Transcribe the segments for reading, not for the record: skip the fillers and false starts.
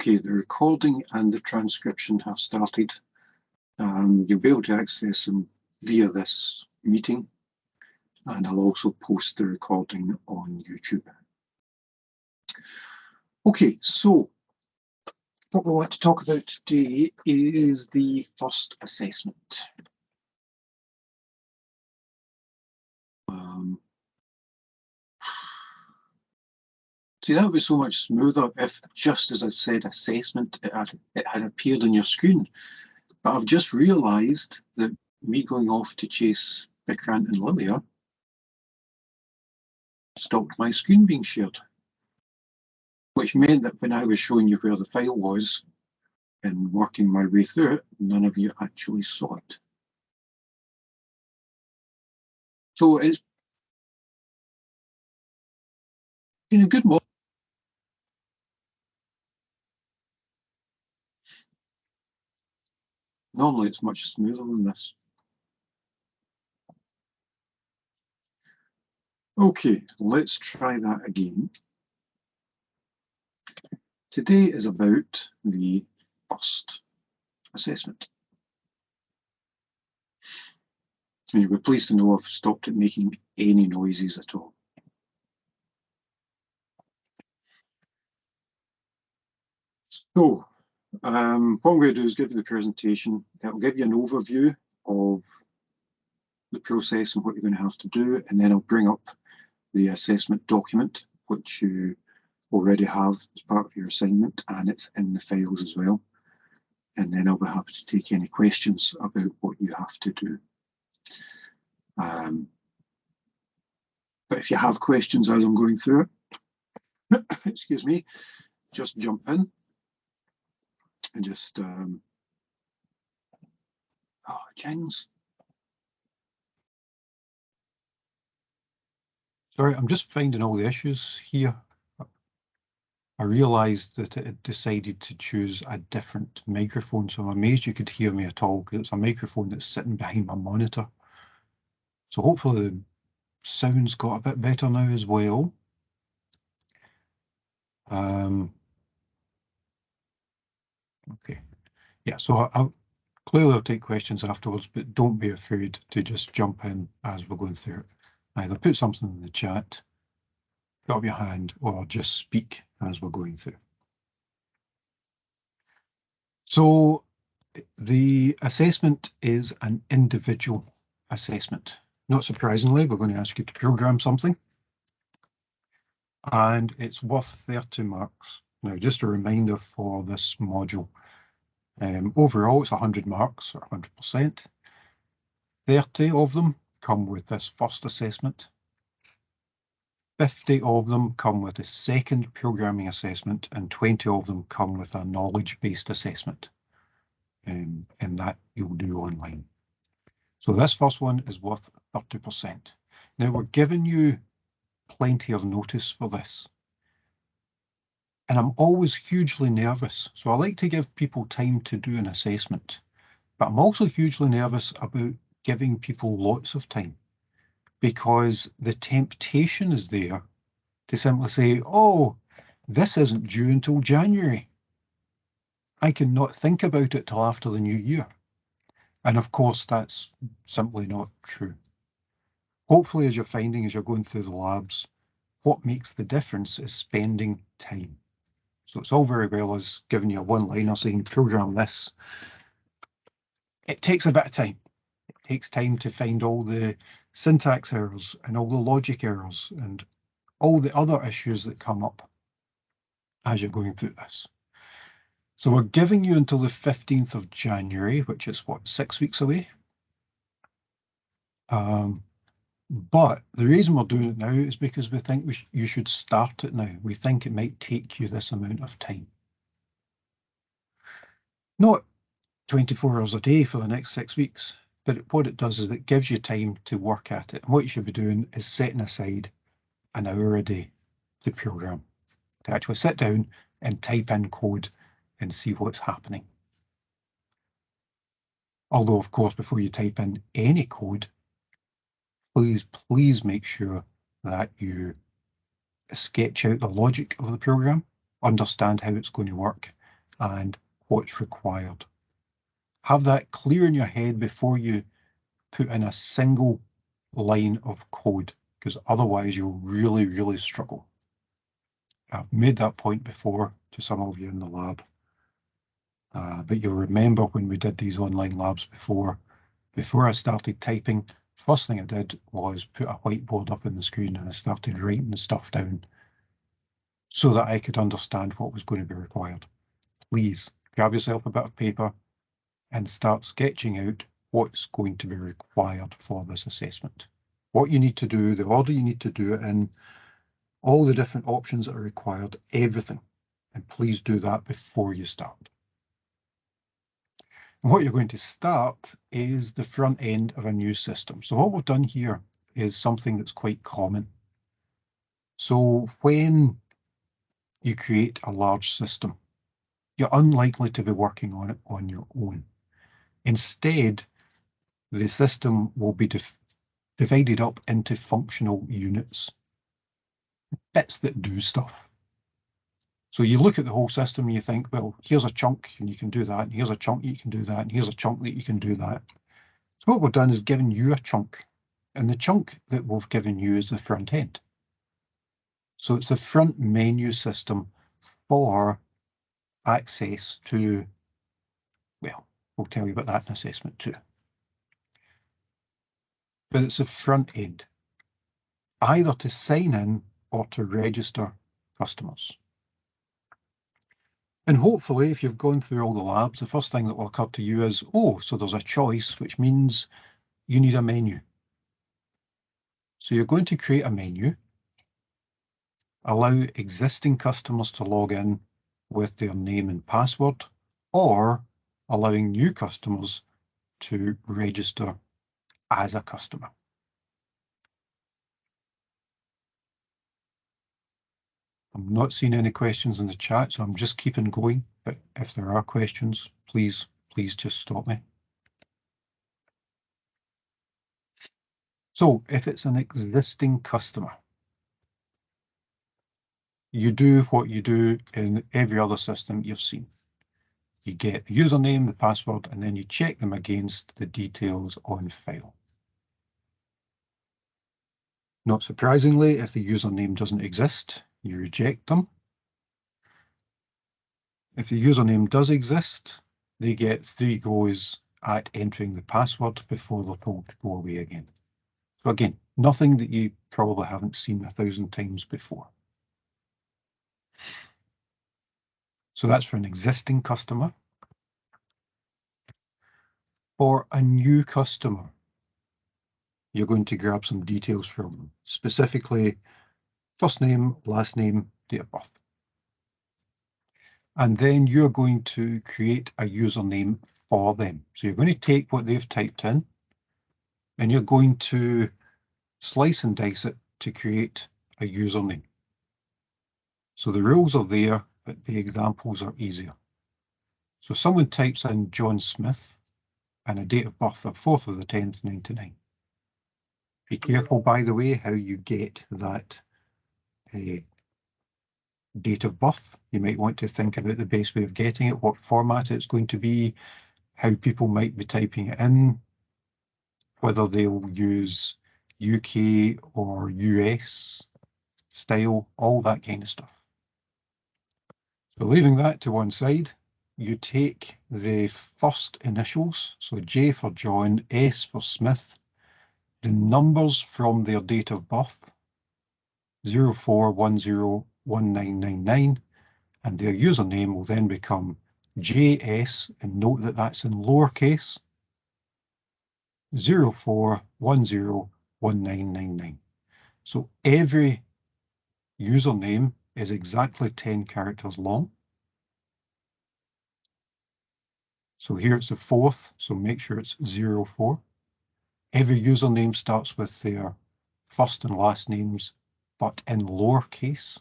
Okay, the recording and the transcription have started. You'll be able to access them via this meeting, and I'll also post the recording on YouTube. Okay, so what we want to talk about today is the first assessment. See, that would be so much smoother if, just as I said, assessment, it had appeared on your screen. But I've just realised that me going off to chase Vikrant and Lilia stopped my screen being shared, which meant that when I was showing you where the file was and working my way through it, none of you actually saw it. So it's been a good one. Normally it's much smoother than this. Okay, let's try that again. Today is about the first assessment. And you'll be pleased to know I've stopped it making any noises at all. So, what I'm going to do is give you the presentation. It will give you an overview of the process and what you're going to have to do, and then I'll bring up the assessment document, which you already have as part of your assignment, and it's in the files as well. And then I'll be happy to take any questions about what you have to do. But if you have questions as I'm going through it, excuse me, just jump in and just, James. Sorry, I'm just finding all the issues here. I realised that it had decided to choose a different microphone, so I'm amazed you could hear me at all, because it's a microphone that's sitting behind my monitor. So hopefully the sound's got a bit better now as well. Okay, yeah, so I'll take questions afterwards, but don't be afraid to just jump in as we're going through it. Either put something in the chat, put up your hand, or just speak as we're going through. So the assessment is an individual assessment. Not surprisingly, we're going to ask you to program something, and it's worth 30 marks. Now, just a reminder for this module, overall it's 100 marks, or 100%. 30 of them come with this first assessment. 50 of them come with a second programming assessment, and 20 of them come with a knowledge-based assessment, and that you'll do online. So this first one is worth 30%. Now, we're giving you plenty of notice for this. And I'm always hugely nervous. So I like to give people time to do an assessment, but I'm also hugely nervous about giving people lots of time, because the temptation is there to simply say, oh, this isn't due until January. I can not think about it till after the new year. And of course, that's simply not true. Hopefully, as you're finding, as you're going through the labs, what makes the difference is spending time. So it's all very well as giving you a one-liner saying program this. It takes a bit of time. It takes time to find all the syntax errors and all the logic errors and all the other issues that come up as you're going through this. So we're giving you until the 15th of January, which is what, 6 weeks away? But the reason we're doing it now is because we think you should start it now. We think it might take you this amount of time. Not 24 hours a day for the next 6 weeks, but what it does is it gives you time to work at it. And what you should be doing is setting aside an hour a day to program, to actually sit down and type in code and see what's happening. Although, of course, before you type in any code, please make sure that you sketch out the logic of the program, understand how it's going to work, and what's required. Have that clear in your head before you put in a single line of code, because otherwise you'll really, really struggle. I've made that point before to some of you in the lab, but you'll remember when we did these online labs before I started typing, first thing I did was put a whiteboard up on the screen and I started writing the stuff down so that I could understand what was going to be required. Please grab yourself a bit of paper and start sketching out what's going to be required for this assessment. What you need to do, the order you need to do it in, all the different options that are required, everything. And please do that before you start. And what you're going to start is the front end of a new system. So what we've done here is something that's quite common. So when you create a large system, you're unlikely to be working on it on your own. Instead, the system will be divided up into functional units, bits that do stuff. So you look at the whole system and you think, well, here's a chunk and you can do that, and here's a chunk you can do that, and here's a chunk that you can do that. So what we've done is given you a chunk, and the chunk that we've given you is the front end. So it's the front menu system for access to, well, we'll tell you about that in assessment too. But it's the front end, either to sign in or to register customers. And hopefully, if you've gone through all the labs, the first thing that will occur to you is, oh, so there's a choice, which means you need a menu. So you're going to create a menu, allow existing customers to log in with their name and password, or allowing new customers to register as a customer. I'm not seeing any questions in the chat, so I'm just keeping going. But if there are questions, please just stop me. So if it's an existing customer, you do what you do in every other system you've seen. You get the username, the password, and then you check them against the details on file. Not surprisingly, if the username doesn't exist, you reject them. If the username does exist, they get 3 goes at entering the password before they're told to go away again. So again, nothing that you probably haven't seen 1,000 times before. So that's for an existing customer. For a new customer, you're going to grab some details from them, specifically first name, last name, date of birth. And then you're going to create a username for them. So you're going to take what they've typed in and you're going to slice and dice it to create a username. So the rules are there, but the examples are easier. So someone types in John Smith and a date of birth of 4th of the 10th, 99. Be careful, by the way, how you get that date of birth. You might want to think about the best way of getting it, what format it's going to be, how people might be typing it in, whether they'll use UK or US style, all that kind of stuff. So leaving that to one side, you take the first initials, so J for John, S for Smith, the numbers from their date of birth, 04101999, and their username will then become JS, and note that that's in lowercase, 04101999. So every username is exactly 10 characters long. So here it's the 4th, so make sure it's 04. Every username starts with their first and last names, but in lowercase.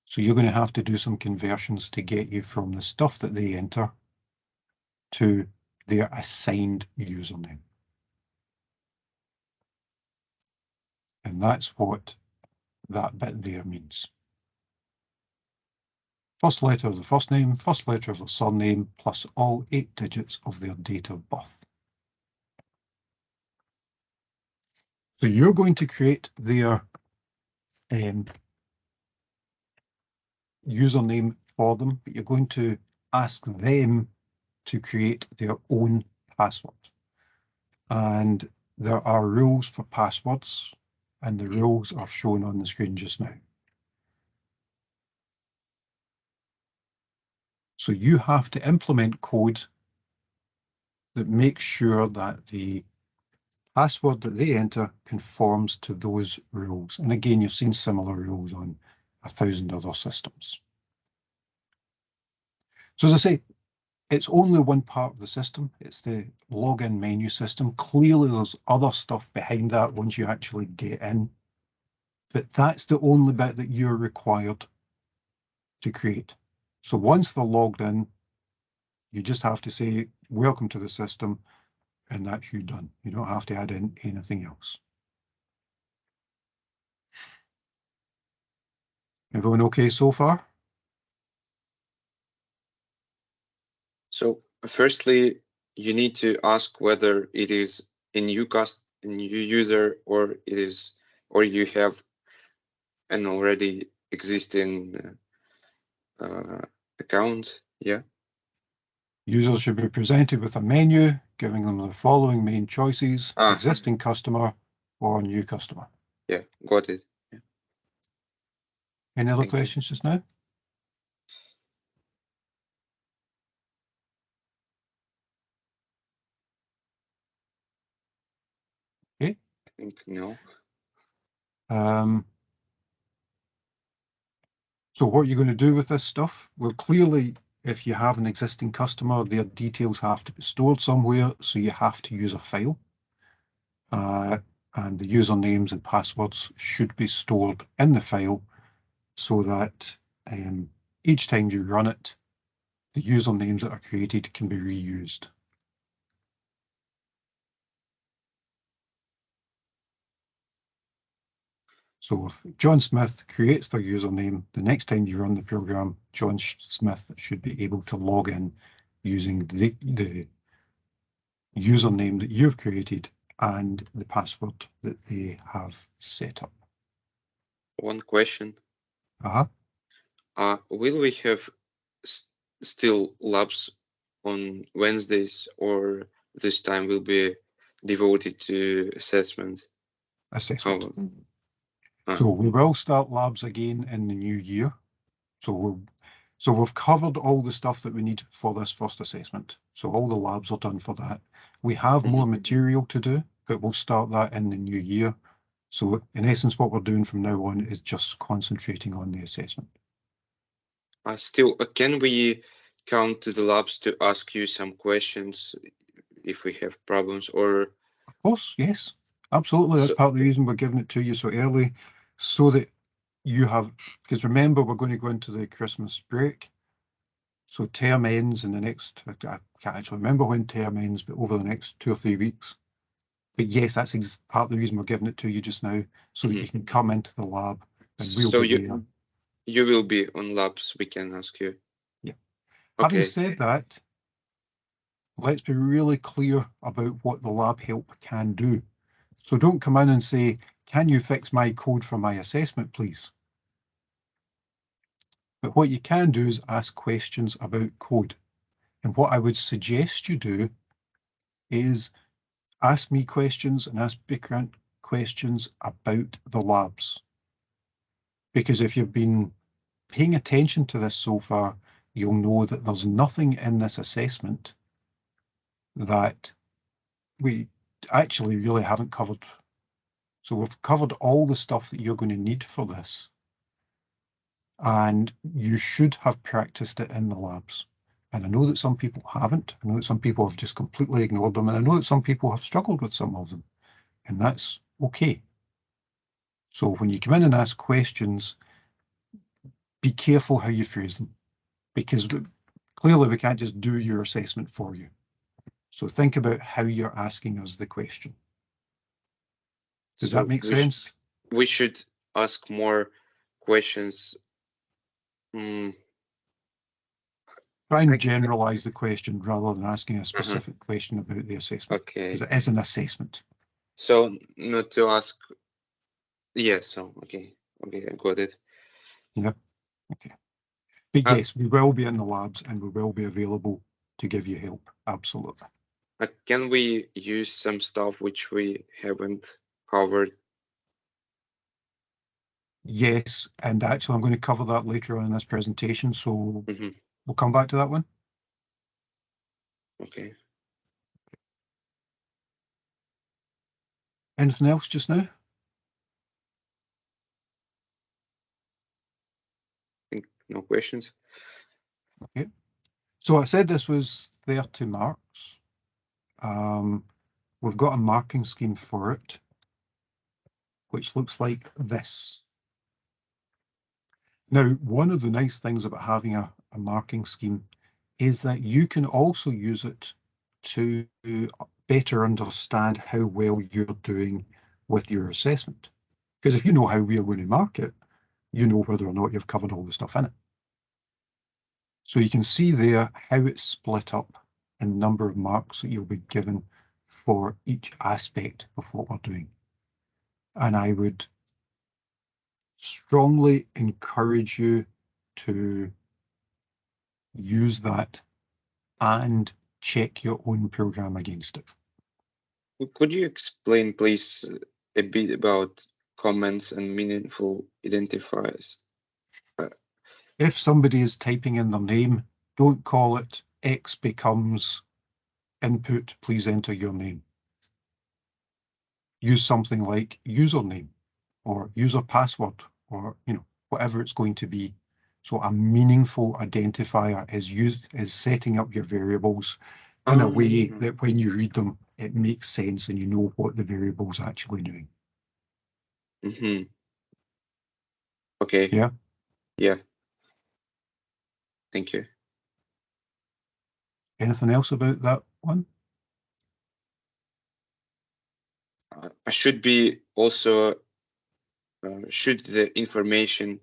So you're going to have to do some conversions to get you from the stuff that they enter to their assigned username. And that's what that bit there means. first letter of the first name, first letter of the surname, plus all 8 digits of their date of birth. So you're going to create their username for them, but you're going to ask them to create their own password. And there are rules for passwords, and the rules are shown on the screen just now. So you have to implement code that makes sure that the password that they enter conforms to those rules. And again, you've seen similar rules on 1,000 other systems. So as I say, it's only one part of the system. It's the login menu system. Clearly, there's other stuff behind that once you actually get in. But that's the only bit that you're required to create. So once they're logged in, you just have to say, welcome to the system, and that's you done. You don't have to add in anything else. Everyone okay so far? So firstly, you need to ask whether it is a new user or you have an already existing account. Yeah. Users should be presented with a menu giving them the following main choices: existing customer or new customer. Yeah, got it. Yeah. Any other questions just now? Okay. I think no. So what you're going to do with this stuff? Well, clearly, if you have an existing customer, their details have to be stored somewhere, so you have to use a file. And the usernames and passwords should be stored in the file so that each time you run it, the usernames that are created can be reused. So if John Smith creates their username, the next time you run the program, John Smith should be able to log in using the username that you've created and the password that they have set up. One question. Uh-huh. Will we have still labs on Wednesdays, or this time will be devoted to assessment? Assessment. So we will start labs again in the new year. So we've covered all the stuff that we need for this first assessment. So all the labs are done for that. We have more material to do, but we'll start that in the new year. So in essence, what we're doing from now on is just concentrating on the assessment. Still, can we come to the labs to ask you some questions if we have problems, or? Of course, yes, absolutely. That's part of the reason we're giving it to you so early, so that you have, because remember, we're going to go into the Christmas break. So term ends in the next, I can't actually remember when term ends, but over the next 2 or 3 weeks. But yes, that's part of the reason we're giving it to you just now, so that you can come into the lab and we'll be there. You will be on labs, we can ask you. Yeah. Okay. Having said that, let's be really clear about what the lab help can do. So don't come in and say, can you fix my code for my assessment, please? But what you can do is ask questions about code. And what I would suggest you do is ask me questions and ask Biggrant questions about the labs. Because if you've been paying attention to this so far, you'll know that there's nothing in this assessment that we actually really haven't covered. So we've covered all the stuff that you're going to need for this. And you should have practiced it in the labs. And I know that some people haven't. I know that some people have just completely ignored them. And I know that some people have struggled with some of them. And that's okay. So when you come in and ask questions, be careful how you phrase them, because clearly we can't just do your assessment for you. So think about how you're asking us the question. Does that make sense? We should ask more questions Try and generalize the question rather than asking a Uh-huh. specific question about the assessment, Okay. because it is an assessment. So not to ask. Yes. So okay. Okay, I got it. Yeah. Okay. But Uh, yes, we will be in the labs and we will be available to give you help. Absolutely. Can we use some stuff which we haven't covered? Yes, and actually I'm going to cover that later on in this presentation, so Mm-hmm. we'll come back to that one. Okay. Anything else just now? I think no questions. Okay. So I said this was 30 marks. We've got a marking scheme for it, which looks like this. Now, one of the nice things about having a marking scheme is that you can also use it to better understand how well you're doing with your assessment. Because if you know how we are going to mark it, you know whether or not you've covered all the stuff in it. So you can see there how it's split up in number of marks that you'll be given for each aspect of what we're doing. And I would strongly encourage you to use that and check your own program against it. Could you explain, please, a bit about comments and meaningful identifiers? If somebody is typing in their name, don't call it X becomes input, please enter your name. Use something like username or user password or whatever it's going to be. So a meaningful identifier is setting up your variables in a way that when you read them, it makes sense and you know what the variable's actually doing. Mm-hmm. Okay. Yeah. Yeah. Thank you. Anything else about that one? I should be also should the information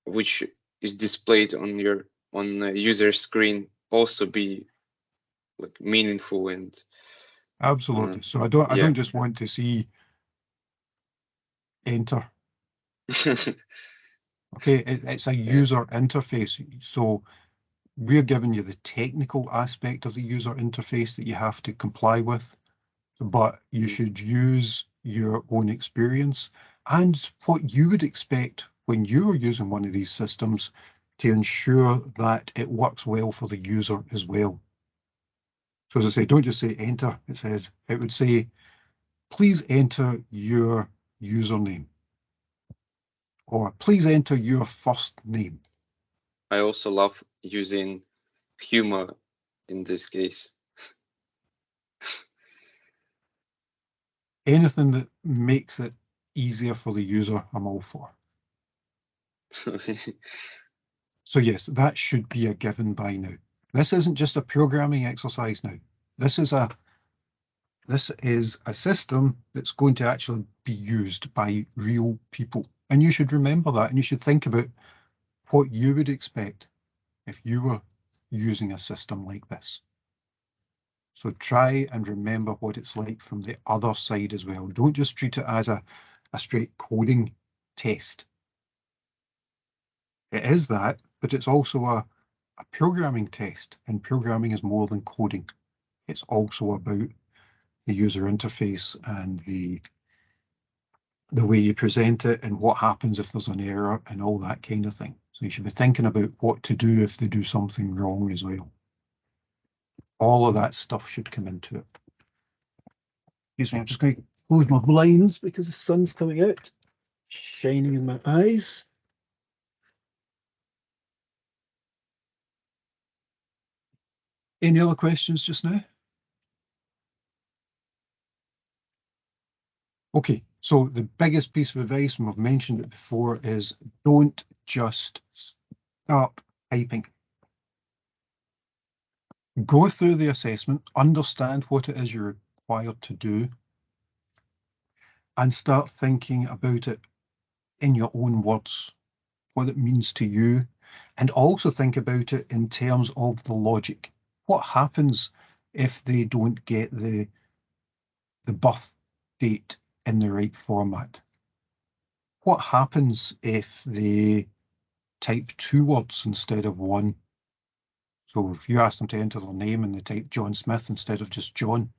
which is displayed on your user screen also be like meaningful and Absolutely. So I don't yeah. just want to see enter. Okay, it's a user interface. So we're giving you the technical aspect of the user interface that you have to comply with, but you should use your own experience and what you would expect when you're using one of these systems to ensure that it works well for the user as well. So as I say, don't just say enter. It would say, please enter your username or please enter your first name. I also love using humor in this case. Anything that makes it easier for the user, I'm all for. So yes, that should be a given by now. This isn't just a programming exercise now. This is a system that's going to actually be used by real people. And you should remember that, and you should think about what you would expect if you were using a system like this. So try and remember what it's like from the other side as well. Don't just treat it as a straight coding test. It is that, but it's also a programming test, and programming is more than coding. It's also about the user interface and the way you present it and what happens if there's an error and all that kind of thing. So you should be thinking about what to do if they do something wrong as well. All of that stuff should come into it. Excuse me, I'm just going to close my blinds because the sun's coming out, shining in my eyes. Any other questions just now? Okay, so the biggest piece of advice, and we've mentioned it before, is don't just start typing. Go through the assessment, understand what it is you're required to do, and start thinking about it in your own words, what it means to you, And also think about it in terms of the logic. What happens if they don't get the birth date in the right format? What happens if they type 2 words instead of 1? So if you ask them to enter their name and they type John Smith instead of just John,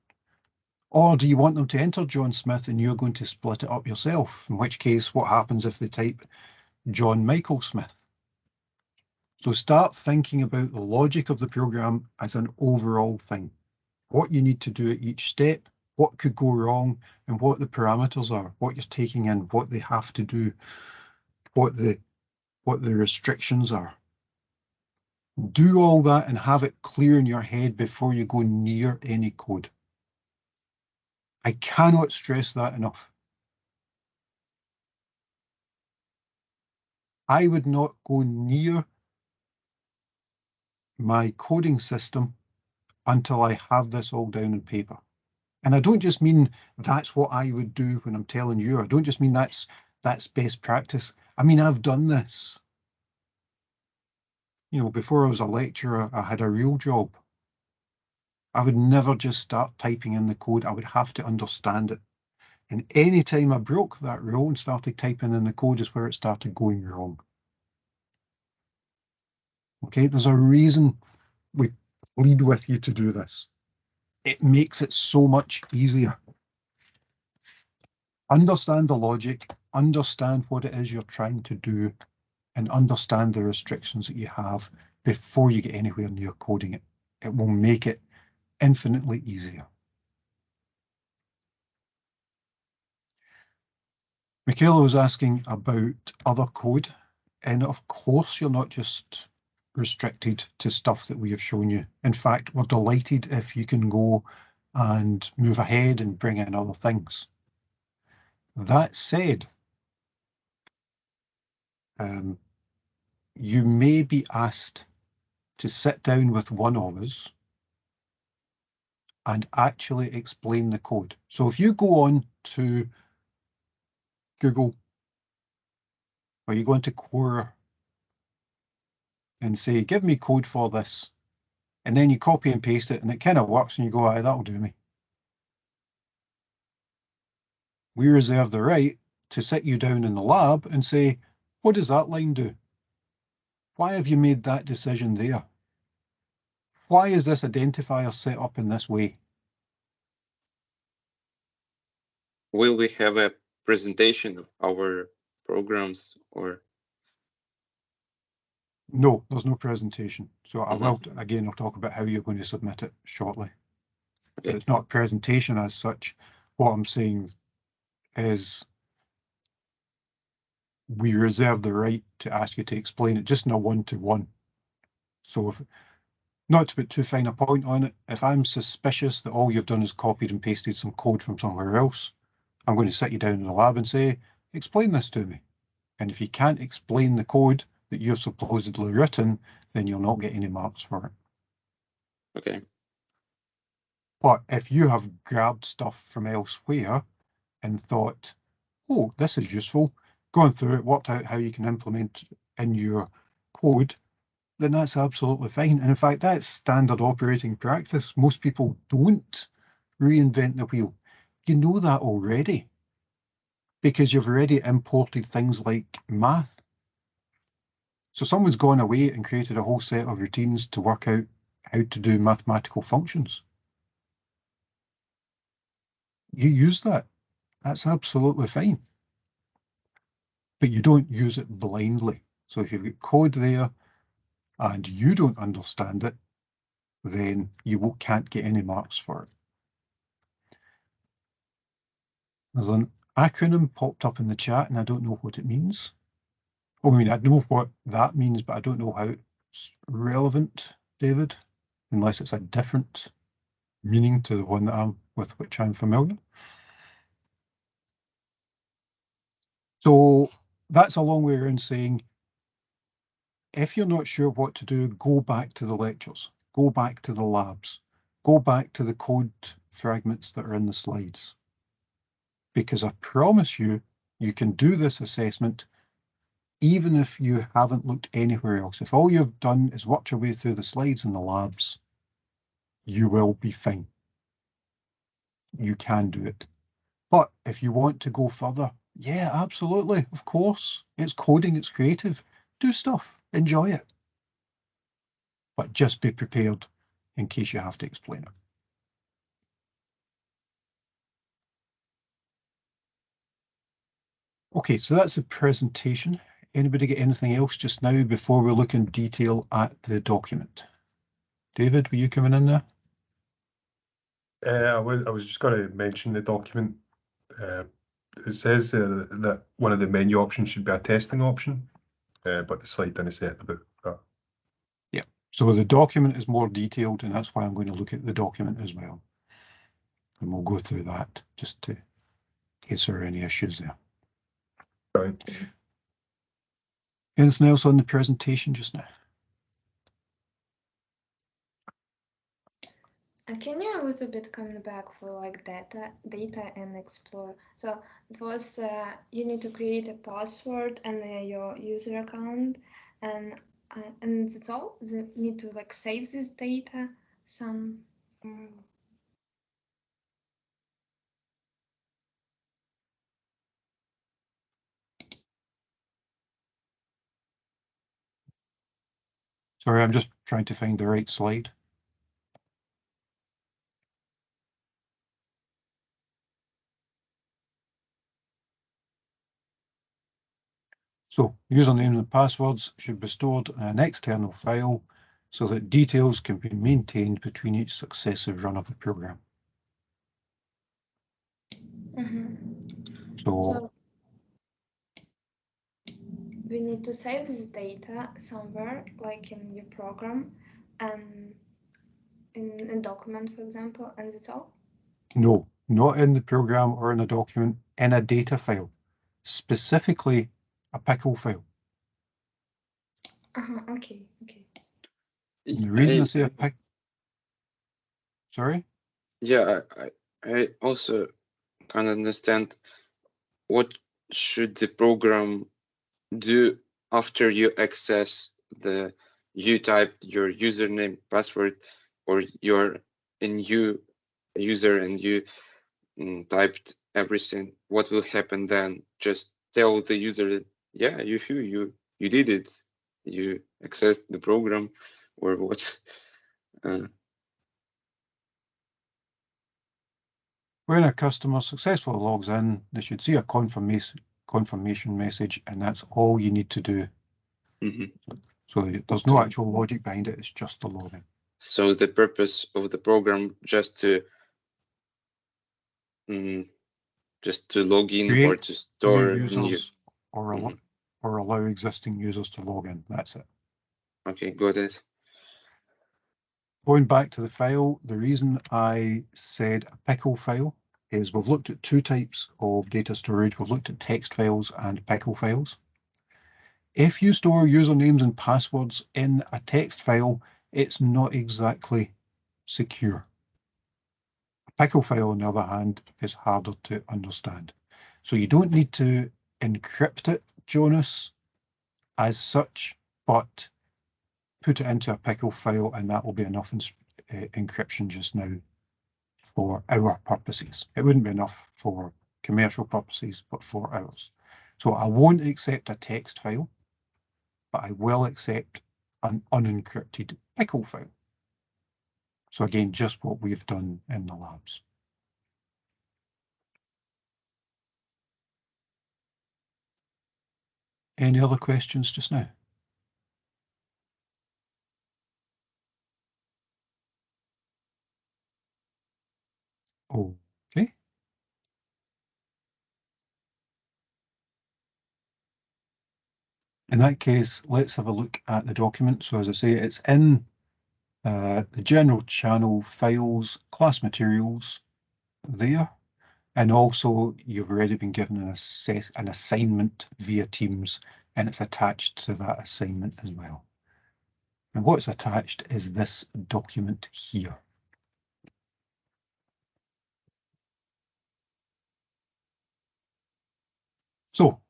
or do you want them to enter John Smith and you're going to split it up yourself? In which case, what happens if they type John Michael Smith? So start thinking about the logic of the program as an overall thing. What you need to do at each step, what could go wrong, and what the parameters are, what you're taking in, what they have to do, what the restrictions are. Do all that and have it clear in your head before you go near any code. I cannot stress that enough. I would not go near my coding system until I have this all down on paper. And I don't just mean that's what I would do when I'm telling you. I don't just mean that's best practice. I mean, I've done this. You know, before I was a lecturer, I had a real job. I would never just start typing in the code. I would have to understand it. And any time I broke that rule and started typing in the code is where it started going wrong. Okay, there's a reason we plead with you to do this. It makes it so much easier. Understand the logic, understand what it is you're trying to do, and understand the restrictions that you have before you get anywhere near coding it. It will make it infinitely easier. Michaela was asking about other code, and of course you're not just restricted to stuff that we have shown you. In fact, we're delighted if you can go and move ahead and bring in other things. That said, you may be asked to sit down with one of us and actually explain the code. So if you go on to Google or you go into Quora and say, give me code for this, and then you copy and paste it and it kind of works and you go, aye, that'll do me. We reserve the right to sit you down in the lab and say, what does that line do? Why have you made that decision there? Why is this identifier set up in this way? Will we have a presentation of our programs or? No, there's no presentation. So I will, again, I'll talk about how you're going to submit it shortly. But it's not a presentation as such. What I'm saying is we reserve the right to ask you to explain it just in a one-to-one. So if, not to put too fine a point on it, if I'm suspicious that all you've done is copied and pasted some code from somewhere else, I'm going to sit you down in the lab and say, explain this to me. And if you can't explain the code that you've supposedly written, then you'll not get any marks for it. Okay. But if you have grabbed stuff from elsewhere and thought, oh, this is useful, gone through it, worked out how you can implement in your code, then that's absolutely fine. And in fact, that's standard operating practice. Most people don't reinvent the wheel. You know that already because you've already imported things like math. So someone's gone away and created a whole set of routines to work out how to do mathematical functions. You use that. That's absolutely fine. But you don't use it blindly. So if you've got code there and you don't understand it, then you can't get any marks for it. There's an acronym popped up in the chat and I don't know what it means. I mean, I know what that means, but I don't know how it's relevant, David, unless it's a different meaning to the one that with which I'm familiar. So that's a long way around saying, if you're not sure what to do, go back to the lectures, go back to the labs, go back to the code fragments that are in the slides. Because I promise you, you can do this assessment even if you haven't looked anywhere else, if all you've done is worked your way through the slides in the labs, you will be fine. You can do it. But if you want to go further, yeah, absolutely, of course. It's coding, it's creative. Do stuff, enjoy it. But just be prepared in case you have to explain it. Okay, so that's the presentation. Anybody get anything else just now before we look in detail at the document? David, were you coming in there? I was just going to mention the document. It says that one of the menu options should be a testing option, but the slide didn't say it about that. Yeah, so the document is more detailed, and that's why I'm going to look at the document as well. And we'll go through that just to, in case there are any issues there. Right. Anything else on the presentation just now? Can you a little bit come back for like data and explore? So it was you need to create a password and your user account, and that's all. You need to like save this data some. Sorry, I'm just trying to find the right slide. So usernames and passwords should be stored in an external file so that details can be maintained between each successive run of the program. So we need to save this data somewhere, like in your program, and in a document, for example, and that's all? no, not in the program or in a document, in a data file, specifically a pickle file. Okay. And the reason I say a pickle, sorry? Yeah, I also can't understand what should the program do after you access you typed your username, password, or you're a new user and you typed everything. What will happen then? Just tell the user that, yeah, you did it. You accessed the program, or what? When a customer successfully logs in, they should see a confirmation message, and that's all you need to do. So there's no actual logic behind it, it's just the login. So the purpose of the program just to log in Create or to store new users or allow existing users to log in. That's it. Okay, got it. Going back to the file, the reason I said a pickle file is we've looked at two types of data storage. We've looked at text files and pickle files. If you store usernames and passwords in a text file, it's not exactly secure. A pickle file, on the other hand, is harder to understand. So you don't need to encrypt it, Jonas, as such, but put it into a pickle file and that will be enough encryption just now for our purposes. It wouldn't be enough for commercial purposes, but for ours. So I won't accept a text file, but I will accept an unencrypted pickle file. So again, just what we've done in the labs. Any other questions just now? Okay. In that case, let's have a look at the document. So as I say, it's in the general channel files, class materials there. And also you've already been given an assignment via Teams, and it's attached to that assignment as well. And what's attached is this document here. So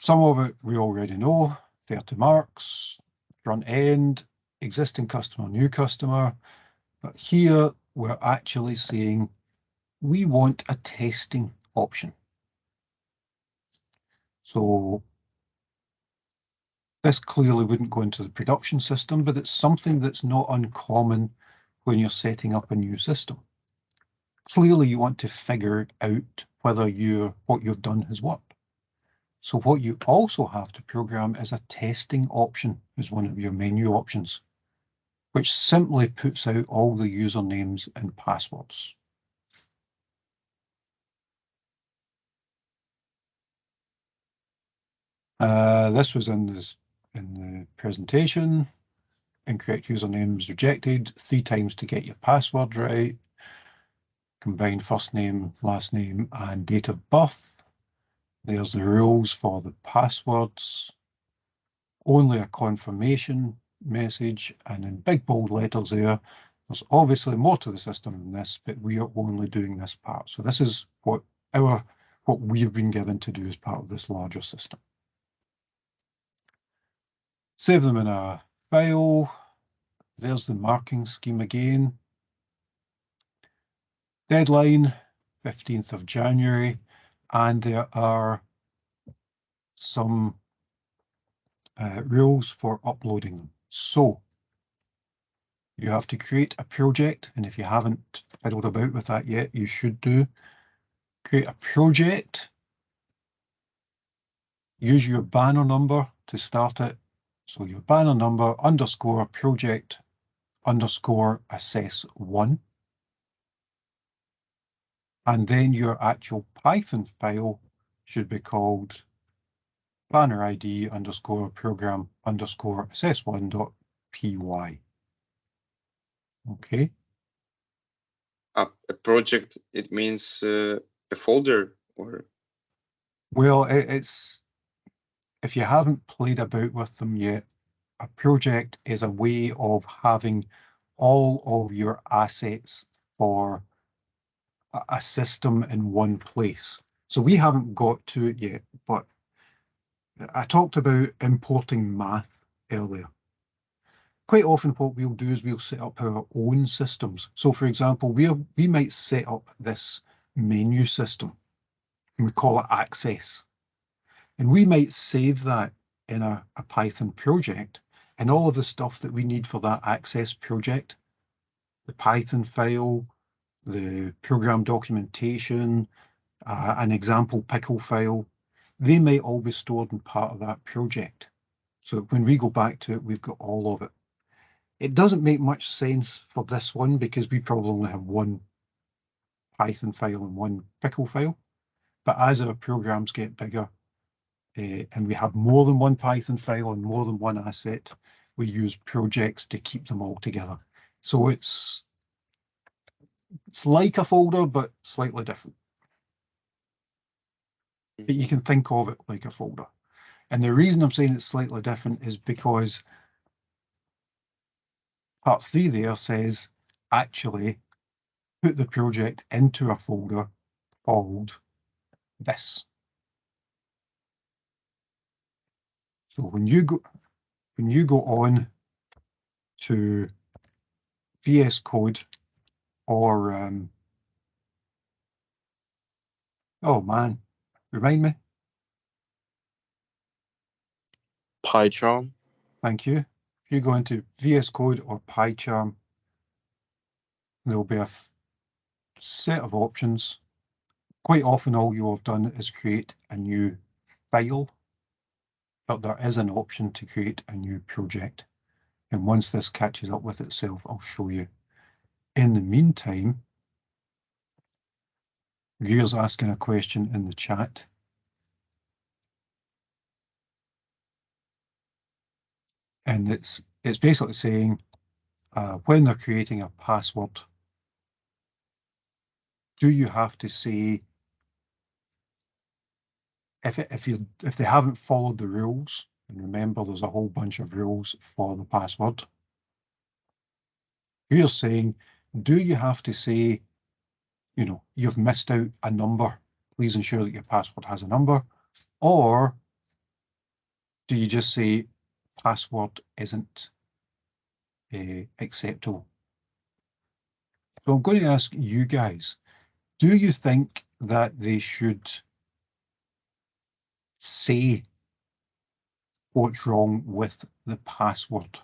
Some of it we already know, 30 marks, front end, existing customer, new customer. But here we're actually saying we want a testing option. So this clearly wouldn't go into the production system, but it's something that's not uncommon when you're setting up a new system. Clearly you want to figure out whether what you've done has worked. So what you also have to program is a testing option as one of your menu options, which simply puts out all the usernames and passwords. This was in the presentation. Incorrect usernames rejected 3 times to get your password right. Combine first name, last name, and date of birth. There's the rules for the passwords. Only a confirmation message, and in big bold letters there's obviously more to the system than this, but we are only doing this part. So this is what we've been given to do as part of this larger system. Save them in a file. There's the marking scheme again. Deadline, 15th of January, and there are some rules for uploading them. So you have to create a project, and if you haven't fiddled about with that yet, you should do. Create a project. Use your banner number to start it. So your banner number underscore project underscore assess1. And then your actual Python file should be called banner ID underscore program underscore assess1.py. Okay. A project, it means a folder, or? Well, it's, if you haven't played about with them yet, a project is a way of having all of your assets for a system in one place. So we haven't got to it yet, but I talked about importing math earlier. Quite often what we'll do is we'll set up our own systems. So for example, we might set up this menu system and we call it access. And we might save that in a Python project, and all of the stuff that we need for that access project, the Python file, the program documentation, an example pickle file, they may all be stored in part of that project. So when we go back to it, we've got all of it. It doesn't make much sense for this one because we probably only have one Python file and one pickle file. But as our programs get bigger and we have more than one Python file and more than one asset, we use projects to keep them all together. So it's like a folder, but slightly different. But you can think of it like a folder. And the reason I'm saying it's slightly different is because part 3 there says, actually put the project into a folder called this. So when you go on to VS Code or oh man, remind me. PyCharm. Thank you. If you go into VS Code or PyCharm, there'll be a set of options. Quite often all you'll have done is create a new file, but there is an option to create a new project. And once this catches up with itself, I'll show you. In the meantime, Gear's asking a question in the chat. And it's basically saying when they're creating a password, do you have to say if they haven't followed the rules, and remember there's a whole bunch of rules for the password. You're saying, do you have to say, you know, you've missed out a number, please ensure that your password has a number, or do you just say password isn't acceptable? So I'm going to ask you guys, do you think that they should say what's wrong with the password?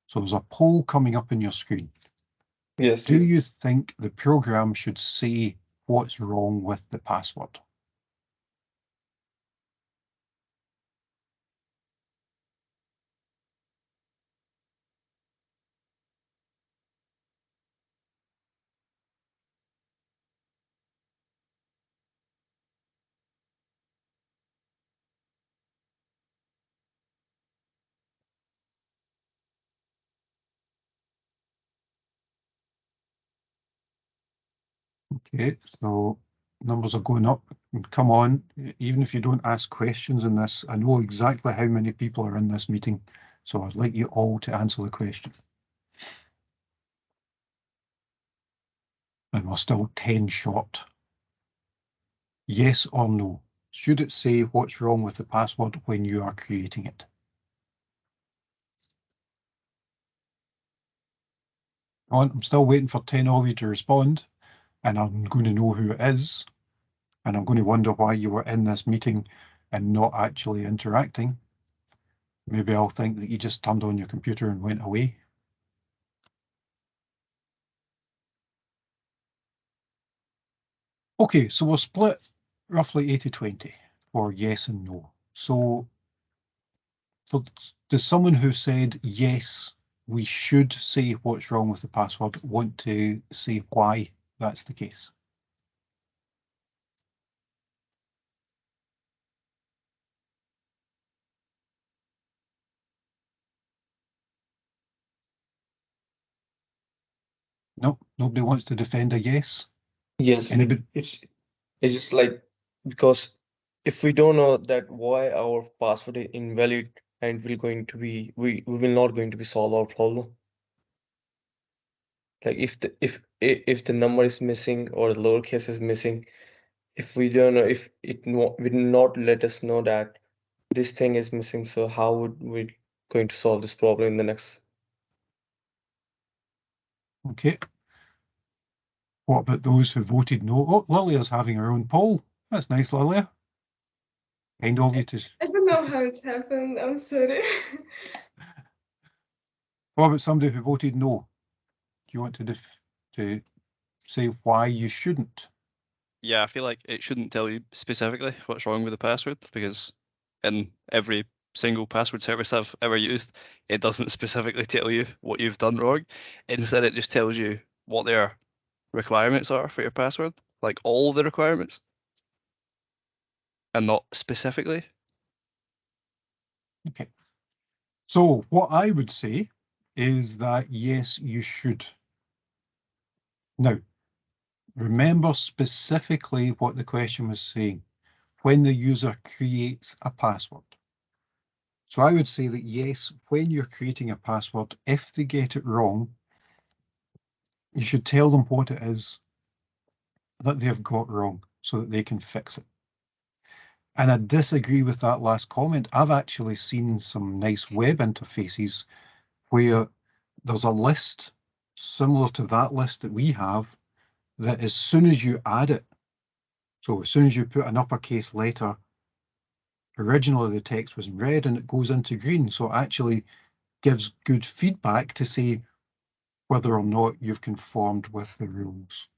So there's a poll coming up on your screen. Yes. Do you think the program should say what's wrong with the password? Okay, so numbers are going up. Come on, even if you don't ask questions in this, I know exactly how many people are in this meeting, so I'd like you all to answer the question. And we're still 10 short. Yes or no? Should it say what's wrong with the password when you are creating it? I'm still waiting for 10 of you to respond, and I'm going to know who it is, and I'm going to wonder why you were in this meeting and not actually interacting. Maybe I'll think that you just turned on your computer and went away. Okay, so we'll split roughly 80-20 for yes and no. So does someone who said yes, we should say what's wrong with the password, want to say why that's the case? No, nobody wants to defend a yes? Yes, Anybody? it's just like, because if we don't know that why our password is invalid, and we will not going to be solve our problem. Like if the number is missing or the lowercase is missing, if we don't know, if it will not let us know that this thing is missing, so how would we going to solve this problem in the next? Okay. What about those who voted no? Oh, Lilia's having her own poll. That's nice, Lilia. Kind of you to. I don't know how it's happened. I'm sorry. What about somebody who voted no? Do you want to say why you shouldn't? Yeah, I feel like it shouldn't tell you specifically what's wrong with the password, because in every single password service I've ever used, it doesn't specifically tell you what you've done wrong. Instead, it just tells you what their requirements are for your password, like all the requirements, and not specifically. Okay. So what I would say is that yes, you should. Now, remember specifically what the question was saying, when the user creates a password. So I would say that yes, when you're creating a password, if they get it wrong, you should tell them what it is that they've got wrong so that they can fix it. And I disagree with that last comment. I've actually seen some nice web interfaces where there's a list similar to that list that we have, that as soon as you add it, so as soon as you put an uppercase letter, originally the text was in red and it goes into green. So it actually gives good feedback to say whether or not you've conformed with the rules.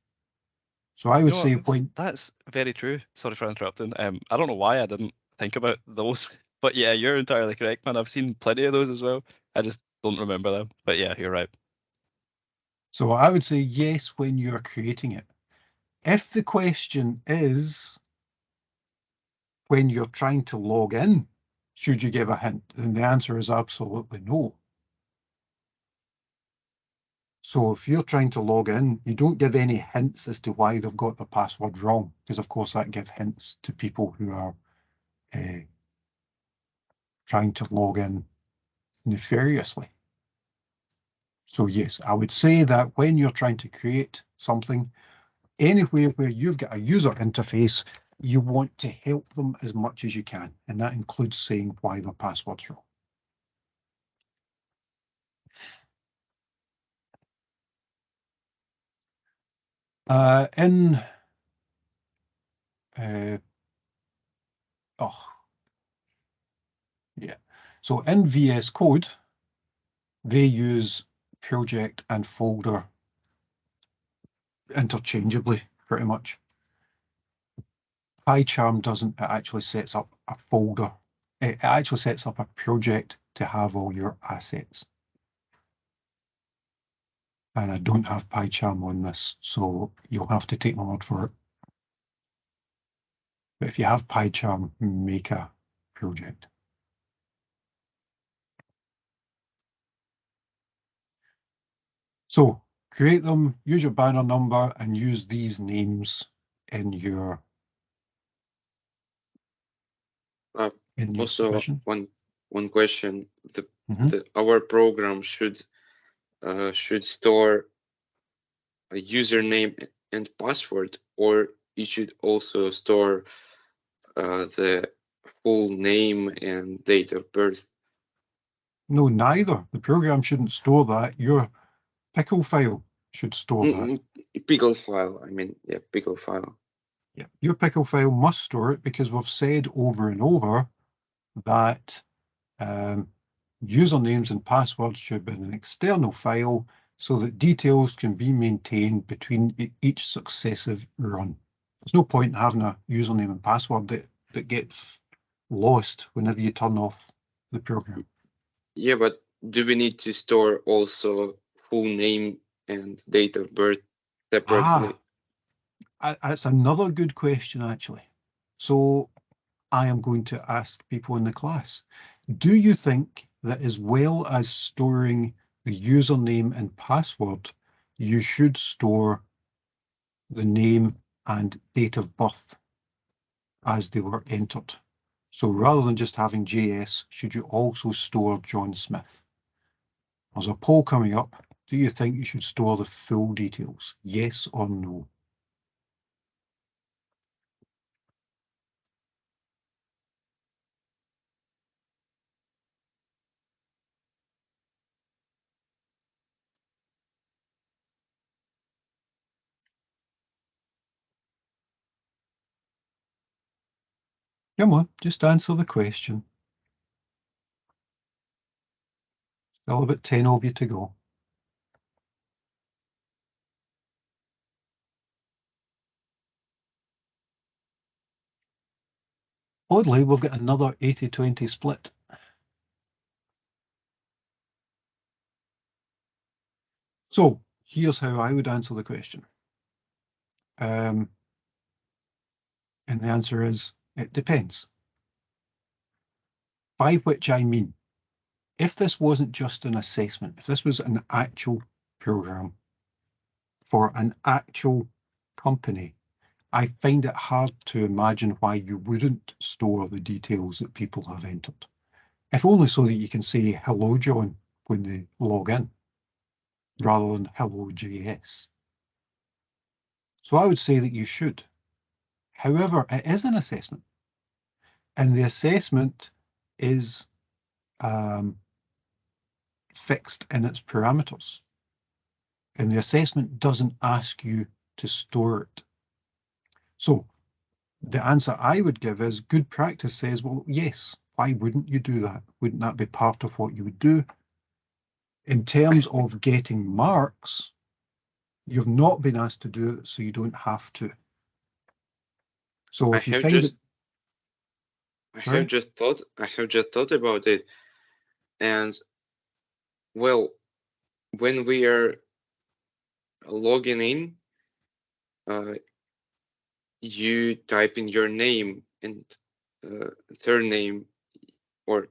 So I would say when That's very true. Sorry for interrupting. I don't know why I didn't think about those, but yeah, you're entirely correct, man. I've seen plenty of those as well. I just don't remember them. But yeah, you're right. So I would say yes when you're creating it. If the question is when you're trying to log in, should you give a hint? Then the answer is absolutely no. So if you're trying to log in, you don't give any hints as to why they've got the password wrong, because of course that gives hints to people who are trying to log in nefariously. So yes, I would say that when you're trying to create something, anywhere where you've got a user interface you want to help them as much as you can, and that includes saying why their password's wrong. So in VS Code, they use project and folder interchangeably, pretty much. PyCharm doesn't. It actually sets up a folder. It actually sets up a project to have all your assets. And I don't have PyCharm on this, so you'll have to take my word for it. But if you have PyCharm, make a project. So create them, use your banner number, and use these names in your Also, submission. one question: Mhm. our program should store a username and password, or it should also store the full name and date of birth? No, neither. The program shouldn't store that. Your pickle file should store that. Pickle file. I mean, yeah, pickle file. Yeah, your pickle file must store it because we've said over and over that usernames and passwords should be in an external file so that details can be maintained between each successive run. There's no point in having a username and password that gets lost whenever you turn off the program. Yeah, but do we need to store also full name and date of birth separately? That's another good question, actually. So I am going to ask people in the class, do you think that as well as storing the username and password, you should store the name and date of birth as they were entered? So rather than just having JS, should you also store John Smith? There's a poll coming up. Do you think you should store the full details? Yes or no? Come on, just answer the question. Still about 10 of you to go. Oddly, we've got another 80-20 split. So here's how I would answer the question. And the answer is, it depends. By which I mean, if this wasn't just an assessment, if this was an actual program for an actual company, I find it hard to imagine why you wouldn't store the details that people have entered. If only so that you can say hello, John, when they log in, rather than hello, JS. So I would say that you should. However, it is an assessment, and the assessment is fixed in its parameters. And the assessment doesn't ask you to store it. So the answer I would give is good practice says, well, yes, why wouldn't you do that? Wouldn't that be part of what you would do? In terms of getting marks, you've not been asked to do it, so you don't have to. So if you find it, I have just thought about it, and well, when we are logging in, you type in your name and third name, or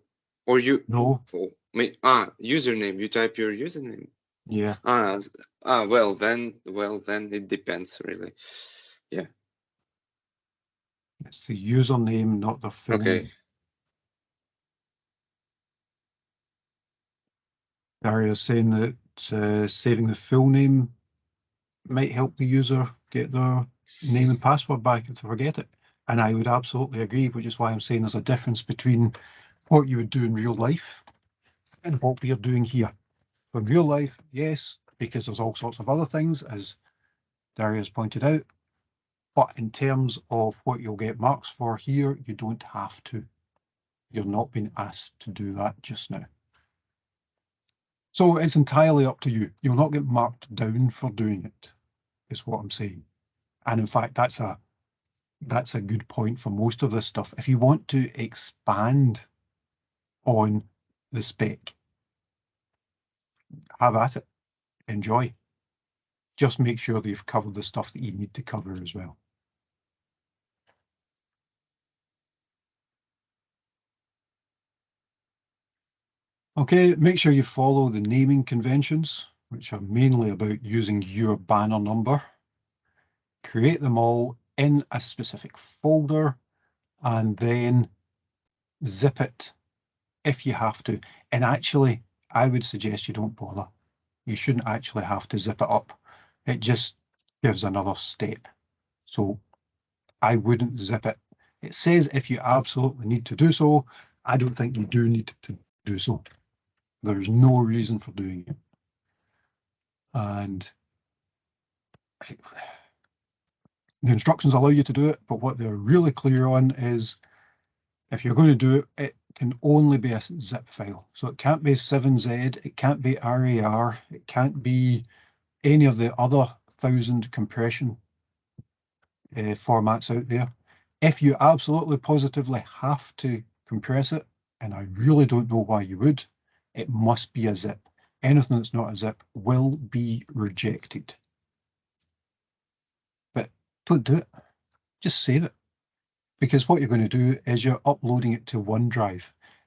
you username. You type your username. Yeah. Well then it depends really. Yeah. It's the username, not the full name. Daria's saying that saving the full name might help the user get their name and password back if they forget it. And I would absolutely agree, which is why I'm saying there's a difference between what you would do in real life and what we are doing here. So in real life, yes, because there's all sorts of other things, as Darius pointed out, but in terms of what you'll get marks for here, you don't have to. You're not being asked to do that just now. So it's entirely up to you. You'll not get marked down for doing it, is what I'm saying. And in fact, that's a good point for most of this stuff. If you want to expand on the spec, have at it. Enjoy. Just make sure that you've covered the stuff that you need to cover as well. Okay, make sure you follow the naming conventions, which are mainly about using your banner number. Create them all in a specific folder and then zip it if you have to. And actually, I would suggest you don't bother. You shouldn't actually have to zip it up. It just gives another step. So I wouldn't zip it. It says if you absolutely need to do so. I don't think you do need to do so. There's no reason for doing it. And the instructions allow you to do it, but what they're really clear on is if you're going to do it, it can only be a zip file. So it can't be 7Z, it can't be RAR, it can't be any of the other 1,000 compression formats out there. If you absolutely positively have to compress it, and I really don't know why you would, it must be a zip. Anything that's not a zip will be rejected. But don't do it. Just save it. Because what you're going to do is you're uploading it to OneDrive,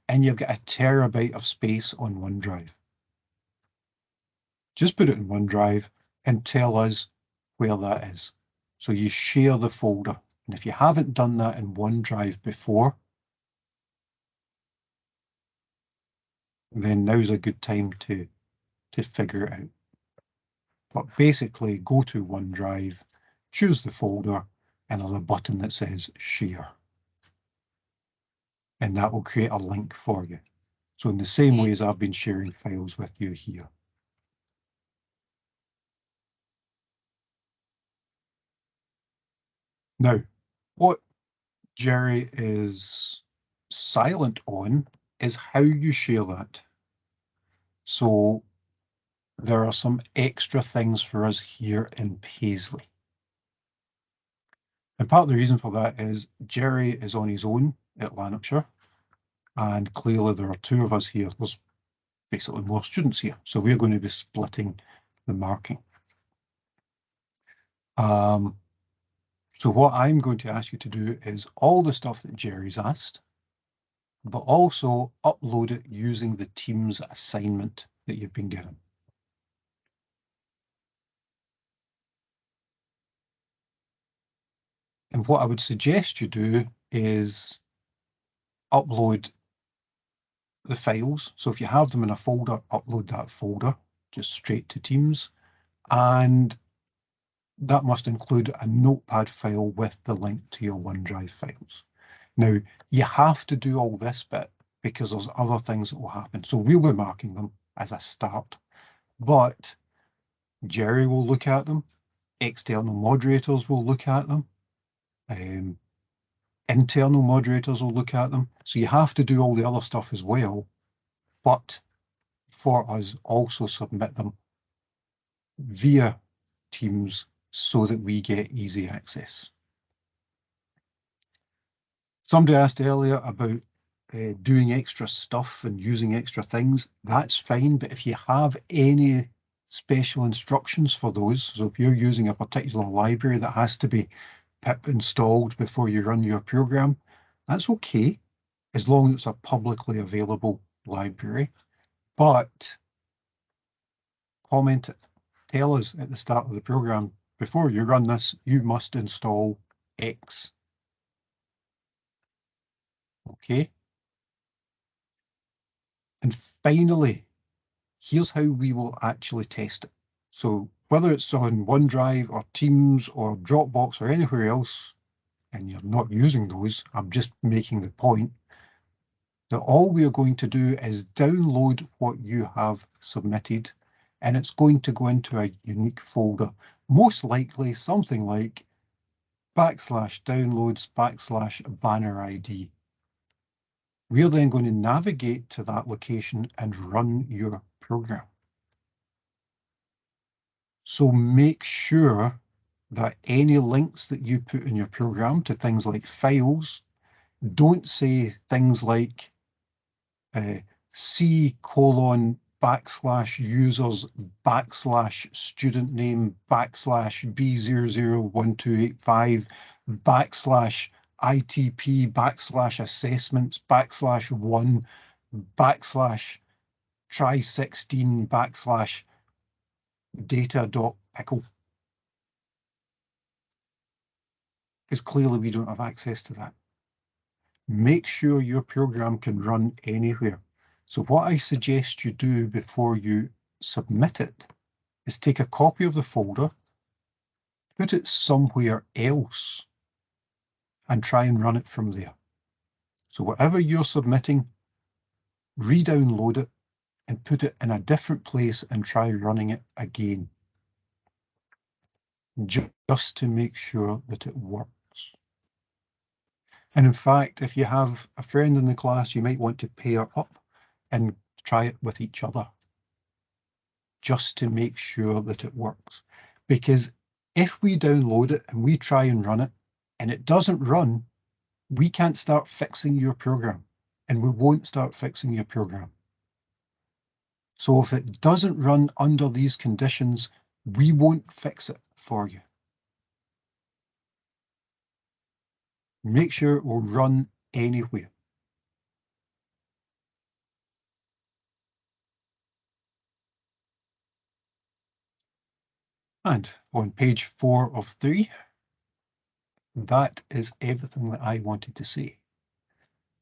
and you've got a terabyte of space on OneDrive. Just put it in OneDrive and tell us where that is. So you share the folder. And if you haven't done that in OneDrive before, then now's a good time to figure it out. But basically, go to OneDrive, choose the folder, and there's a button that says Share. And that will create a link for you. So in the same way as I've been sharing files with you here. Now, what Jerry is silent on is how you share that. So there are some extra things for us here in Paisley. And part of the reason for that is Jerry is on his own at Lanarkshire, and clearly there are two of us here. There's basically more students here, so we're going to be splitting the marking. So what I'm going to ask you to do is all the stuff that Jerry's asked, but also upload it using the Teams assignment that you've been given. And what I would suggest you do is upload the files. So if you have them in a folder, upload that folder just straight to Teams. And that must include a notepad file with the link to your OneDrive files. Now, you have to do all this bit because there's other things that will happen. So we'll be marking them as a start, but Jerry will look at them, external moderators will look at them, internal moderators will look at them. So you have to do all the other stuff as well, but for us also submit them via Teams so that we get easy access. Somebody asked earlier about doing extra stuff and using extra things. That's fine, but if you have any special instructions for those, so if you're using a particular library that has to be pip installed before you run your program, that's okay, as long as it's a publicly available library. But comment it. Tell us at the start of the program, before you run this, you must install X. Okay. And finally, here's how we will actually test it. So whether it's on OneDrive or Teams or Dropbox or anywhere else, and you're not using those, I'm just making the point that all we are going to do is download what you have submitted, and it's going to go into a unique folder, most likely something like /downloads/banner ID. We're then going to navigate to that location and run your program. So make sure that any links that you put in your program to things like files don't say things like C:\users\student name /B001285 /ITP /assessments/1/try16 /data.pickle. Because clearly we don't have access to that. Make sure your program can run anywhere. So what I suggest you do before you submit it is take a copy of the folder, put it somewhere else, and try and run it from there. So whatever you're submitting, re-download it and put it in a different place and try running it again, just to make sure that it works. And in fact, if you have a friend in the class, you might want to pair up and try it with each other, just to make sure that it works. Because if we download it and we try and run it and it doesn't run, we can't start fixing your program, and we won't start fixing your program. So if it doesn't run under these conditions, we won't fix it for you. Make sure it will run anywhere. And on page 4 of 3, that is everything that I wanted to say.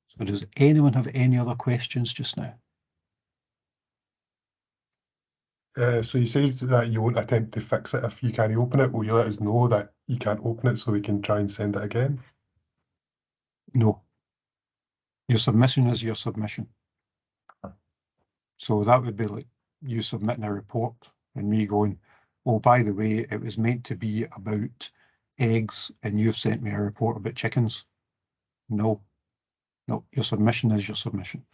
So does anyone have any other questions just now? So you said that you won't attempt to fix it if you can't open it. Will you let us know that you can't open it so we can try and send it again? No. Your submission is your submission. So that would be like you submitting a report and me going, oh, by the way, it was meant to be about eggs and you've sent me a report about chickens. No, no, your submission is your submission.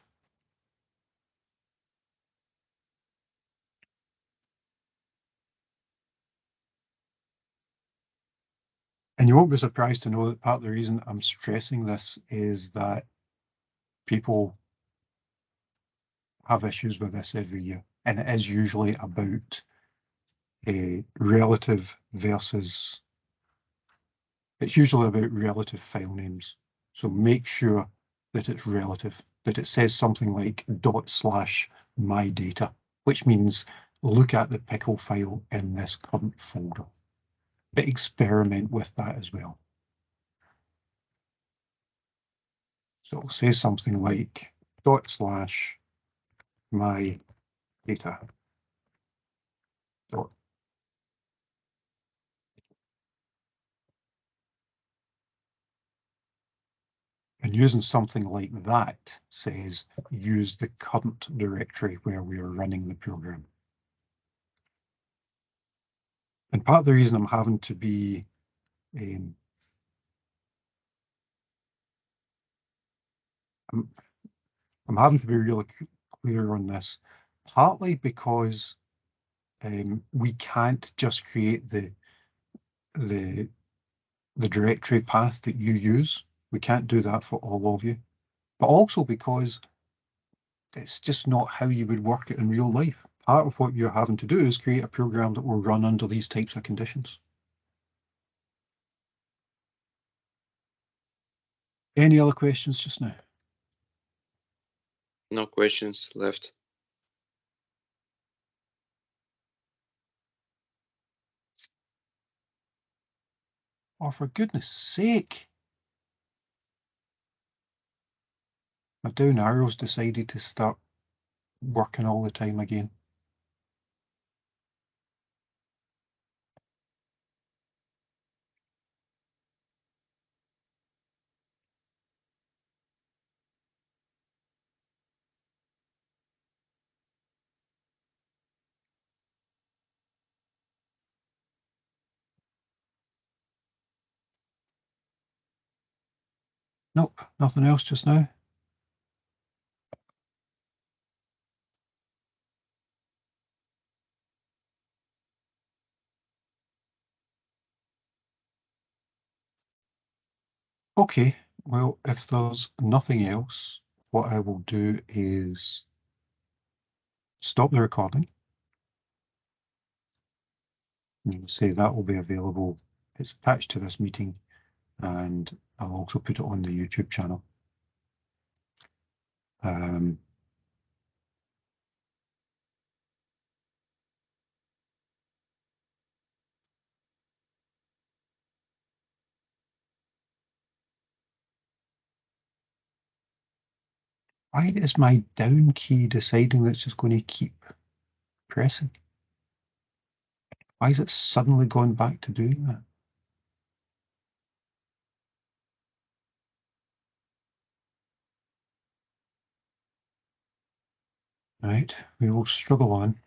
And you won't be surprised to know that part of the reason I'm stressing this is that people have issues with this every year. And it is usually about a relative versus, it's usually about relative file names. So make sure that it's relative, that it says something like /my_data, which means look at the pickle file in this current folder. But experiment with that as well. So it'll say something like /my_data. And using something like that says use the current directory where we are running the program. And part of the reason I'm having to be I'm having to be really clear on this, partly because we can't just create the directory path that you use. We can't do that for all of you, but also because it's just not how you would work it in real life. Part of what you're having to do is create a program that will run under these types of conditions. Any other questions just now? No questions left. Oh, for goodness sake. My down arrow's decided to start working all the time again. Nope, nothing else just now. Okay, well, if there's nothing else, what I will do is stop the recording. And you'll say that will be available. It's attached to this meeting, and I'll also put it on the YouTube channel. Why is my down key deciding that it's just going to keep pressing? Why is it suddenly gone back to doing that? Right, we will struggle on.